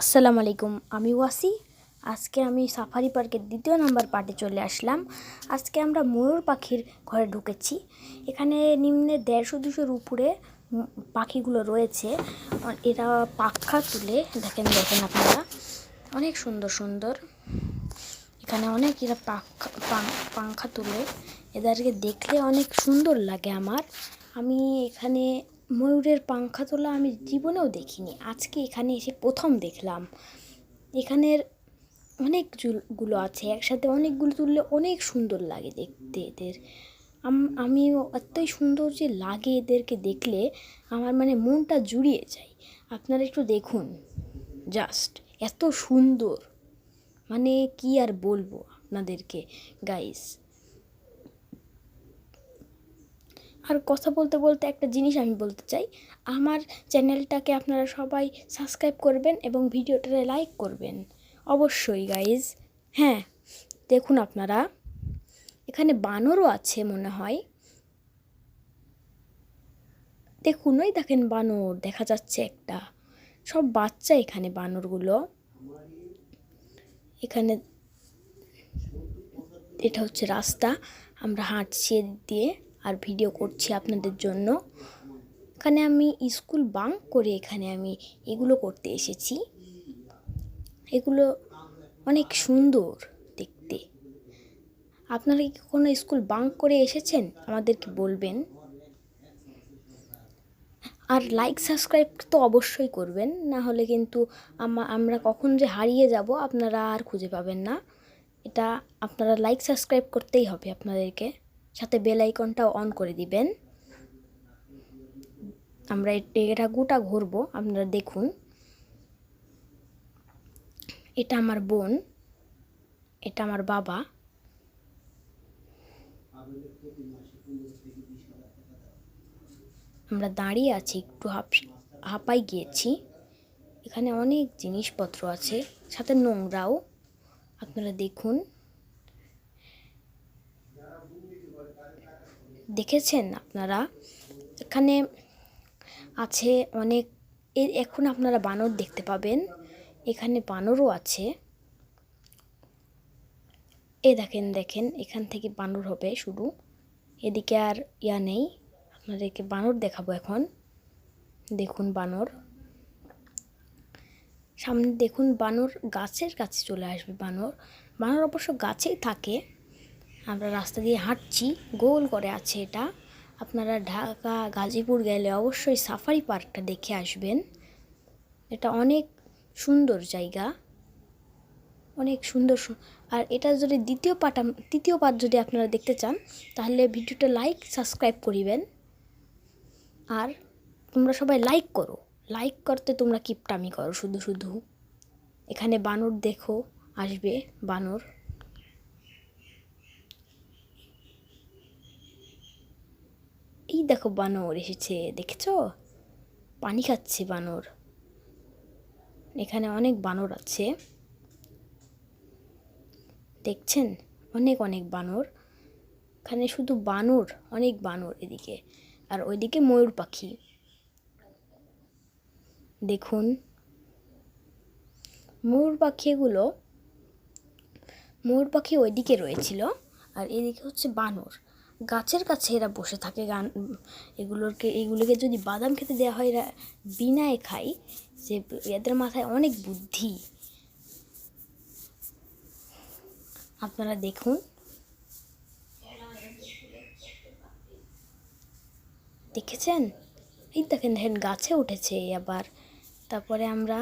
আসসালামু আলাইকুম, আমি ওয়াসি। আজকে আমি সাফারি পার্কের ২য় নাম্বার পার্টে চলে আসলাম। আজকে আমরা ময়ূর পাখির ঘরে ঢুকেছি। এখানে নিম্নে ১৫০-২০০-র উপরে পাখিগুলো রয়েছে। এরা পাখা তুলে দেখেন আপনারা, অনেক সুন্দর সুন্দর। এখানে অনেক এরা পাখা তুলে, এদেরকে দেখলে অনেক সুন্দর লাগে আমার। আমি এখানে ময়ূরের পাখা তোলা আমি জীবনেও দেখিনি, আজকে এখানে এসে প্রথম দেখলাম। এখানের অনেকগুলো আছে একসাথে, অনেকগুলো তুললে অনেক সুন্দর লাগে দেখতে এদের। আমিও এতই সুন্দর যে লাগে এদেরকে দেখলে, আমার মনটা জুড়িয়ে যায়। আপনারা একটু দেখুন, জাস্ট এত সুন্দর, কি আর বলবো আপনাদেরকে গাইস। আর কথা বলতে বলতে একটা জিনিস আমি বলতে চাই, আমার চ্যানেলটাকে আপনারা সবাই সাবস্ক্রাইব করবেন এবং ভিডিওটাতে লাইক করবেন অবশ্যই গাইস। হ্যাঁ, দেখুন আপনারা, এখানে বানরও আছে মনে হয়। দেখুন, ওই দেখেন বানর দেখা যাচ্ছে একটা, সব বাচ্চা এখানে বানরগুলো। এখানে এটা হচ্ছে রাস্তা, আমরা হাঁটছি এদিক দিয়ে আর ভিডিও করছি আপনাদের জন্য। এখানে আমি স্কুল বাঙ্ক করে এখানে আমি এগুলো করতে এসেছি। এগুলো অনেক সুন্দর দেখতে। আপনারা কি কোনো স্কুল বাঙ্ক করে এসেছেন আমাদেরকে বলবেন। আর লাইক সাবস্ক্রাইব তো অবশ্যই করবেন, না হলে কিন্তু আমরা কখন যে হারিয়ে যাব আপনারা আর খুঁজে পাবেন না। এটা আপনারা লাইক সাবস্ক্রাইব করতেই হবে আপনাদেরকে, সাথে বেল আইকনটাও অন করে দিবেন। আমরা এটা গোটা ঘুরবো, আপনারা দেখুন। এটা আমার বোন, এটা আমার বাবা। আমরা দাঁড়িয়ে আছি, একটু হাঁপাই গিয়েছি। এখানে অনেক জিনিসপত্র আছে, সাথে নোংরাও। আপনারা দেখুন, দেখেছেন আপনারা, এখানে আছে অনেক। এখন আপনারা বানর দেখতে পাবেন, এখানে বানরও আছে। দেখেন এখান থেকে বানর হবে শুরু, এদিকে আর নেই। আপনাদেরকে বানর দেখাবো এখন। দেখুন বানর, সামনে দেখুন বানর গাছের কাছে চলে আসবে। বানর অবশ্য গাছেই থাকে। আমরা রাস্তা দিয়ে হাঁটছি, গোল করে আছে এটা। আপনারা ঢাকা গাজীপুর গেলে অবশ্যই সাফারি পার্কটা দেখে আসবেন। এটা অনেক সুন্দর জায়গা, অনেক সুন্দর। আর এটা যদি তৃতীয় পার্ট যদি আপনারা দেখতে চান, তাহলে ভিডিওটা লাইক সাবস্ক্রাইব করিবেন। আর তোমরা সবাই লাইক করো, লাইক করতে তোমরা কিপটামি করো শুধু শুধু। এখানে বানর দেখো, আসবে বানর। এই দেখো বানর এসেছে, দেখেছো? পানি খাচ্ছে বানর। এখানে অনেক বানর আছে, দেখছেন? অনেক অনেক বানর। এখানে শুধু বানর, অনেক বানর এদিকে, আর ওইদিকে ময়ূর পাখি। দেখুন ময়ূর পাখি ওইদিকে রয়েছিল, আর এদিকে হচ্ছে বানর। গাছের কাছে এরা বসে থাকে। এগুলোকে যদি বাদাম খেতে দেওয়া হয়, এরা বিনায় খায়। যে এদের মাথায় অনেক বুদ্ধি। আপনারা দেখুন, দেখেছেন? এই দেখেন গাছে উঠেছে আবার। তারপরে আমরা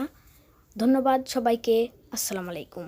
ধন্যবাদ সবাইকে। আসসালামু আলাইকুম।